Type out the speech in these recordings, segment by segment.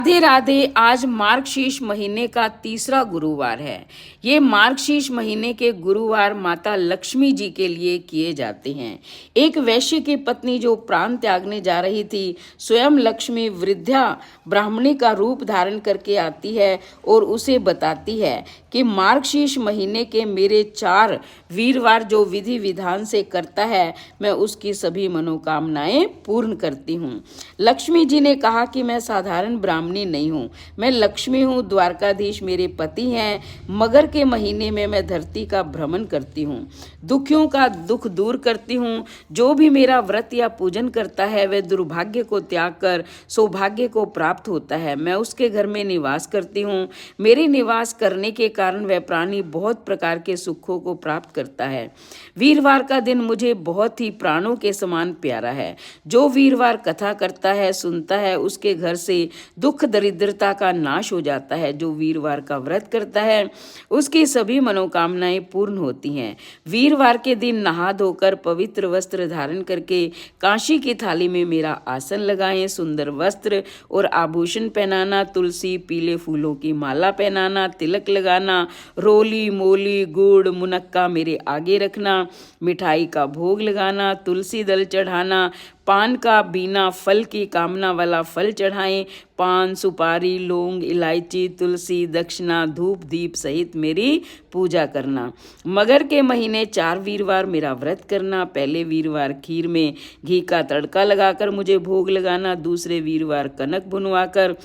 राधे राधे। आज मार्गशीर्ष महीने का तीसरा गुरुवार है। ये मार्गशीर्ष महीने के गुरुवार माता लक्ष्मी जी के लिए किए जाते हैं। एक वैश्य की पत्नी जो प्राण त्यागने जा रही थी, स्वयं लक्ष्मी वृद्धा ब्राह्मणी का रूप धारण करके आती है और उसे बताती है कि मार्गशीर्ष महीने के मेरे 4 वीरवार जो विधि विधान से करता है, मैं उसकी सभी मनोकामनाएं पूर्ण करती हूँ। लक्ष्मी जी ने कहा कि मैं साधारण ब्राह्मणी नहीं हूँ, मैं लक्ष्मी हूँ, द्वारकाधीश मेरे पति हैं। मगर के महीने में मैं धरती का भ्रमण करती हूँ, दुखियों का दुख दूर करती हूँ। जो भी मेरा व्रत या पूजन करता है वह दुर्भाग्य को त्याग कर सौभाग्य को प्राप्त होता है। मैं उसके घर में निवास करती हूँ। मेरे निवास करने के कारण वह प्राणी बहुत प्रकार के सुखों को प्राप्त करता है। वीरवार का दिन मुझे बहुत ही प्राणों के समान प्यारा है। जो वीरवार कथा करता है, सुनता है, उसके घर से दुख दरिद्रता का नाश हो जाता है। जो वीरवार का व्रत करता है उसकी सभी मनोकामनाएं पूर्ण होती हैं। वीरवार के दिन नहा धोकर पवित्र वस्त्र धारण करके कांशी की थाली में मेरा आसन लगाएं। सुंदर वस्त्र और आभूषण पहनाना, तुलसी पीले फूलों की माला पहनाना, तिलक लगाना, रोली मोली गुड़ मुनक्का मेरे आगे रखना, मिठाई का भोग लगाना, तुलसी दल चढ़ाना, पान का बीना फल की कामना वाला फल चढ़ाएं। पान सुपारी लौंग इलायची तुलसी दक्षिणा धूप दीप सहित मेरी पूजा करना। मगर के महीने 4 वीरवार मेरा व्रत करना। पहले वीरवार खीर में घी का तड़का लगाकर मुझे भोग लगाना, दूसरे वीरवार कनक भुनवाकर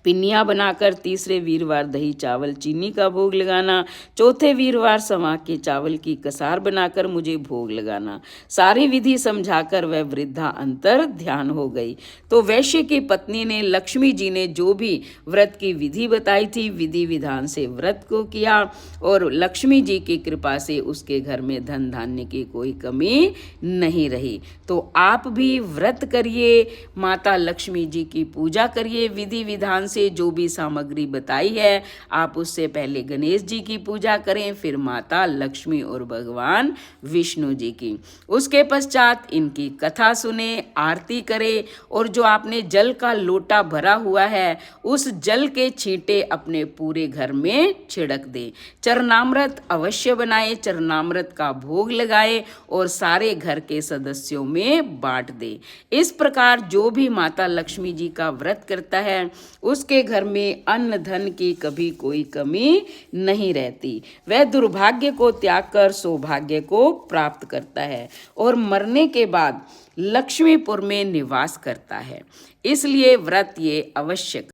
पिन्नियाँ बनाकर, तीसरे वीरवार दही चावल चीनी का भोग लगाना, चौथे वीरवार समा के चावल की कसार बनाकर मुझे भोग लगाना। सारी विधि समझाकर वह वृद्धा अंतर ध्यान हो गई। तो वैश्य की पत्नी ने लक्ष्मी जी ने जो भी व्रत की विधि बताई थी, विधि विधान से व्रत को किया और लक्ष्मी जी की कृपा से उसके घर में धन धान्य की कोई कमी नहीं रही। तो आप भी व्रत करिए, माता लक्ष्मी जी की पूजा करिए। विधि विधान से जो भी सामग्री बताई है, आप उससे पहले गणेश जी की पूजा करें, फिर माता लक्ष्मी और भगवान विष्णु जी की। उसके पश्चात इनकी कथा सुने, आरती करें और जो आपने जल का लोटा भरा हुआ है उस जल के छींटे अपने पूरे घर में छिड़क दें। चरणामृत अवश्य बनाएं, चरणामृत का भोग लगाएं और सारे घर के सदस्यों में बांट दें। इस प्रकार जो भी माता लक्ष्मी जी का व्रत करता है उसके घर में अन्न धन की कभी कोई कमी नहीं रहती। वह दुर्भाग्य को त्याग कर सौभाग्य को प्राप्त करता है और मरने के बाद लक्ष्मीपुर में निवास करता है। इसलिए व्रत ये अवश्य